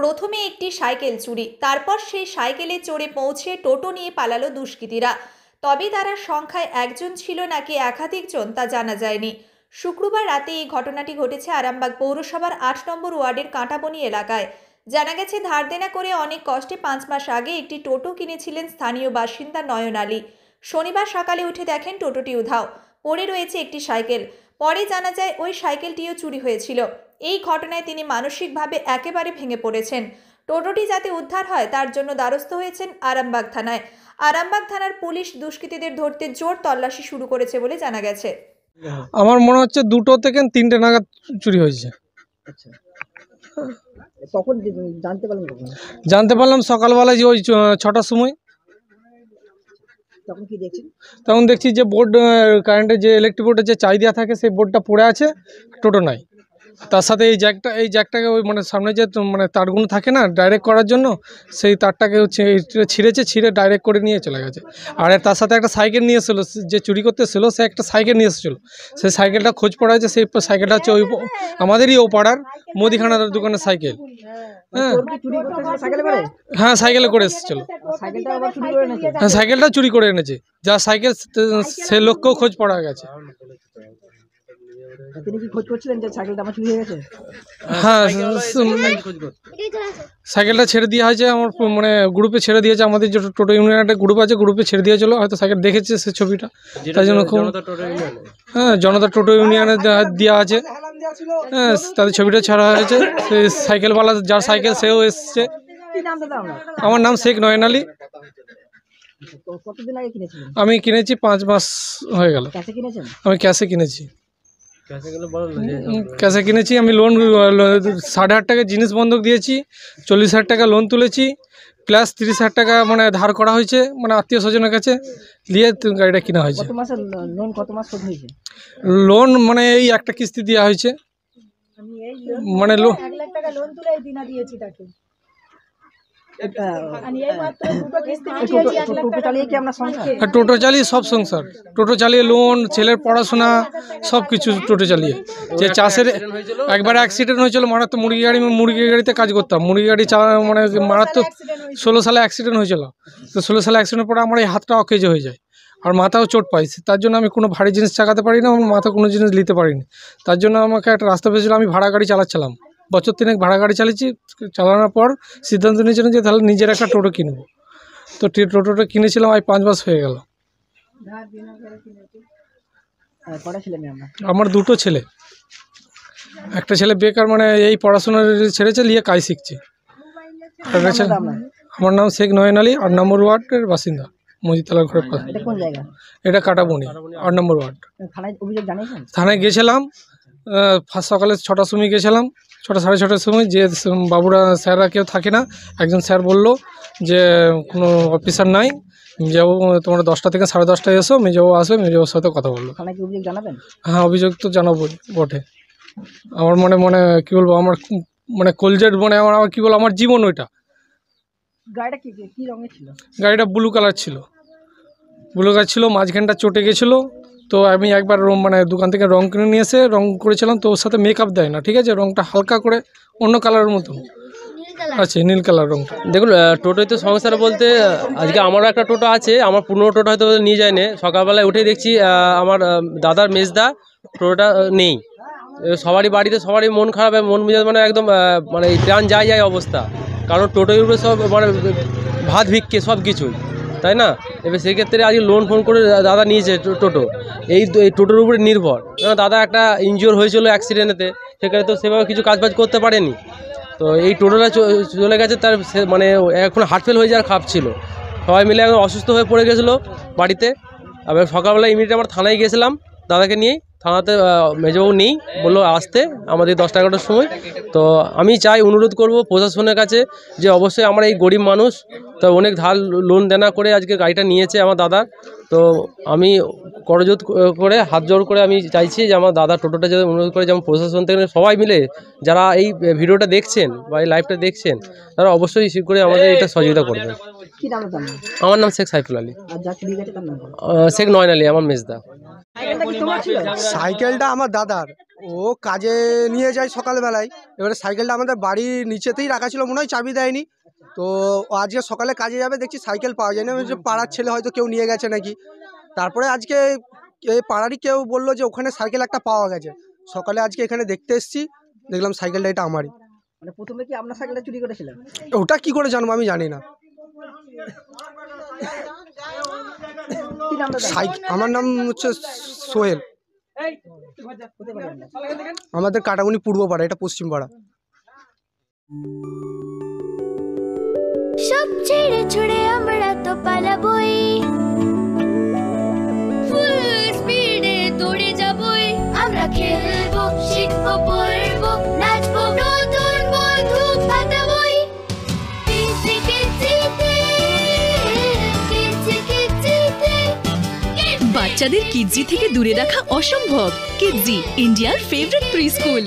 প্রথমে একটি সাইকেল চুরি, তারপর সেই সাইকেলে চড়ে পৌঁছে টোটো নিয়ে পালালো দুষ্কৃতীরা। তবে তারা সংখ্যায় একজন ছিল নাকি একাধিক জন তা জানা যায়নি। শুক্রবার রাতে এই ঘটনাটি ঘটেছে আরামবাগ পৌরসভার ৮ নম্বর ওয়ার্ডের কাঁটাবনি এলাকায়। জানা গেছে, ধার দেনা করে অনেক কষ্টে 5 মাস আগে একটি টোটো কিনেছিলেন স্থানীয় বাসিন্দা নয়ন আলী। শনিবার সকালে উঠে দেখেন টোটোটি উধাও, পড়ে রয়েছে একটি সাইকেল। পরে জানা যায় ওই সাইকেলটিও চুরি হয়েছিল। এই ঘটনায় তিনি মানসিকভাবে একেবারে ভেঙে পড়েছেন। টোটোটি যাতে উদ্ধার হয় তার জন্য দ্বারস্থ হয়েছেন আরামবাগ থানায়। আরামবাগ থানার পুলিশ দুষ্কৃতীদের ধরতে জোর তল্লাশি শুরু করেছে বলে জানা গেছে। আমার মনে হচ্ছে 2টো থেকে 3টে নাগাদ চুরি হয়েছে। আচ্ছা, কখন জানতে পারলেন? জানতে পারলাম সকালবেলায় যে ওই 6টার সময়। তখন কি দেখছেন? তখন দেখছি যে বোর্ড, কারেন্টের যে ইলেকট্রিক বোর্ডের যে চাই দেওয়া থাকে সেই বোর্ডটা পড়ে আছে, টোটো নাই। তার সাথে এই জ্যাকটাকে ওই মানে সামনে যে মানে তারগুলো থাকে না ডাইরেক্ট করার জন্য, সেই তারটাকে ছিঁড়ে ডাইরেক্ট করে নিয়ে চলে গেছে। আর তার সাথে একটা সাইকেল নিয়ে এসেছিলো, যে চুরি করতে এসেছিলো সে একটা সাইকেল নিয়ে এসেছিলো। সেই সাইকেলটা খোঁজ পড়া হয়েছে, সেই সাইকেলটা হচ্ছে ওই আমাদেরই ও পাড়ার মুদিখানার দোকানের সাইকেল। হ্যাঁ, সাইকেলে করে এসেছিলো। হ্যাঁ, সাইকেলটা চুরি করে এনেছে। যা সাইকেল সে লোককেও খোঁজ পড়া গেছে। তিনি কি খোঁজ করছিলেন যে সাইকেলটা আমার চুরি হয়ে গেছে? হ্যাঁ, সাইকেলটা ছেড়ে দেওয়া হয়েছে আমার মানে গ্রুপে ছেড়ে দিয়েছে। আমাদের যে টোটো ইউনিয়নের একটা গ্রুপ আছে, গ্রুপে ছেড়ে দিয়েছিল, হয়তো সাইকেল দেখেছে সে ছবিটা, তাই জন্য খুব। হ্যাঁ, জনতা টোটো ইউনিয়নে দেওয়া আছে। হ্যাঁ, তাদের ছবিটা ছাড়া হয়েছে। সেই সাইকেলওয়ালা যার সাইকেল সেও এসছে। আমার নাম শেখ নয়ন আলী। কতদিন আগে কিনেছিলেন? আমি কিনেছি 5 মাস হয়ে গেল। ক্যাশে কিনেছেন? আমি ক্যাশে কিনেছি। ক্যাশে কিনেছি আমি। লোন 8,500 টাকা জিনিস বন্ধক দিয়েছি, 40,000 টাকা লোন তুলেছি, প্লাস 30,000 টাকা মানে ধার করা হয়েছে, মানে আত্মীয় স্বজনের কাছে দিয়ে গাড়িটা কেনা হয়েছে। কত মাস শোধ হয়েছে? লোন মানে এই একটা কিস্তি দেওয়া হয়েছে। মানে 1 লাখ টাকা লোন তুলে দিনা দিয়েছি তাকে। টোটো চালিয়ে সব সংসার, টোটো চালিয়ে লোন, ছেলের পড়াশোনা সব কিছু টোটো চালিয়ে। যে চাষের একবার অ্যাক্সিডেন্ট হয়েছিল, মারাত্মক মুরগি গাড়িতে কাজ করতাম। মুরগি গাড়ি মানে মারাত্মক 16 সালে অ্যাক্সিডেন্ট হয়েছিল। তো 16 সালে অ্যাক্সিডেন্টের পরে আমার এই হাতটা অকেজো হয়ে যায় আর মাথাও চোট পাই। তার জন্য আমি কোনো ভারী জিনিস চাকাতে পারি না, আমার মাথা কোনো জিনিস নিতে পারিনি। তার জন্য আমাকে একটা রাস্তা পেয়েছিল, আমি ভাড়া গাড়ি চালাচ্ছিলাম। বছর 3 ভাড়া গাড়ি চালিয়েছি। চালানোর পর সিদ্ধান্ত নিয়েছিলাম যে তাহলে নিজের একটা টোটো কিনবো। তো টোটোটা কিনেছিলাম, আজ 5 মাস হয়ে গেল। আমার 2টো ছেলে। একটা ছেলে বেকার, মানে এই পড়াশোনা ছেড়েছে, নিয়ে কাজ শিখছে। আমার নাম শেখ নয়ন আলী, 8 নম্বর ওয়ার্ডের বাসিন্দা, মজিতলার ঘরের পাশে। এটা কাঁটাবনি, 8 নম্বর ওয়ার্ড। থানায় গেছিলাম সকালে 6টার সময় গেছিলাম, 6টা সাড়ে 6টার সময়। যে বাবুরা স্যাররা কেউ থাকে না, একজন স্যার বলল যে কোনো অফিসার নাই, মেজবাবু তোমরা 10টা থেকে 10:30টায় এসো, মেজবাবু আসবে, মেজবাবুর সাথে কথা বললো। হ্যাঁ, অভিযোগ তো জানাবো বটে। আমার মনে কী বলবো, আমার মানে কলজের মানে আমার কী বলবো, আমার জীবন ওইটা। গাড়িটা ব্লু কালার ছিল, মাঝখানটা চটে গেছিলো। তো আমি একবার মানে দোকান থেকে রং কিনে নিয়ে এসে রং করেছিলাম। তো ওর সাথে মেকআপ দেয় না, ঠিক আছে, রংটা হালকা করে অন্য কালারের মতো আছে, নীল কালার রংটা। দেখুন, টোটোয় তো সংসার বলতে আজকে আমারও একটা টোটো আছে, আমার পুরনো টোটো হয়তো নিয়ে যায় না। সকালবেলায় উঠেই দেখছি আমার দাদার মেজদা টোটোটা নেই। সবারই বাড়িতে সবারই মন খারাপ, মন মেজাজ মানে একদম মানে প্রাণ যায় অবস্থা। কারণ টোটোর উপরে সব মানে ভাত ভিক্ষে সব কিছুই, তাই না? এবার সেক্ষেত্রে আজকে লোন ফোন করে দাদা নিয়েছে টোটো, এই টোটোর উপরে নির্ভর। কারণ দাদা একটা ইনজিওর হয়েছিল অ্যাক্সিডেন্টেতে, সেখানে তো সেভাবে কিছু কাজবাজ করতে পারেনি। তো এই টোটোটা চলে গেছে, তার মানে এখন হার্ট ফেল হয়ে যাওয়ার খাপ ছিল। সবাই মিলে একদম অসুস্থ হয়ে পড়ে গেছিলো বাড়িতে। আবার সকালবেলা ইমিডিয়েট আমরা থানায় গিয়েছিলাম দাদাকে নিয়েই। থানাতে মেজবাবু নেই, বললো আসতে আমাদের 10টা 11টার সময়। তো আমি চাই, অনুরোধ করব প্রশাসনের কাছে যে অবশ্যই আমরা এই গরিব মানুষ, তো অনেক ধার লোন দেনা করে আজকে গাড়িটা নিয়েছে আমার দাদা। তো আমি করজোড় করে হাত জোড় করে আমি চাইছি যে আমার দাদা টোটোটা যদি অনুরোধ করে, যেমন প্রশাসন থেকে সবাই মিলে যারা এই ভিডিওটা দেখছেন বা এই লাইভটা দেখছেন, তারা অবশ্যই করে আমাদের এটা সহযোগিতা করবেন। আমার নাম শেখ সাইফুল আলী। শেখ নয়ন আলী আমার মেজদা। সাইকেলটা আমার দাদার, ও কাজে নিয়ে যায় সকালবেলায়, এবারে সাইকেলটা আমাদের বাড়ির নিচেতেই রাখা ছিল, মনে হয় চাবি দেয়নি। তো ও আজকে সকালে কাজে যাবে, দেখছি সাইকেল পাওয়া যায় না, যে পাড়ার ছেলে হয়তো কেউ নিয়ে গেছে নাকি। তারপরে আজকে এই পাড়ারই কেউ বললো যে ওখানে সাইকেল একটা পাওয়া গেছে। সকালে আজকে এখানে দেখতে এসেছি, দেখলাম সাইকেলটা এটা আমারই। মানে প্রথমে কি আপনার সাইকেলটা চুরি করেছিলেন? ওটা কি করে জানবো আমি জানি না। কি নাম দাদা? আমার নাম হচ্ছে সোহেল। কোথায় বাড়ি আপনার? আমাদের কাটাগুনি পূর্বপাড়া, এটা পশ্চিমপাড়া। সব ছেড়ে ছুড়ে আমরা তো পালাবই, ফুল স্পিডে দৌড়ে যাবই। আমরা খেলবো, শিখবো, পড়বো, নাচবো, নতুন বন্ধু পাতাবই। কিচি কিচিতে, কিচি কিচিতে। বাচ্চাদের কিডজি থেকে দূরে রাখা অসম্ভব। কিডজি, ইন্ডিয়ার ফেভারিট প্রি স্কুল।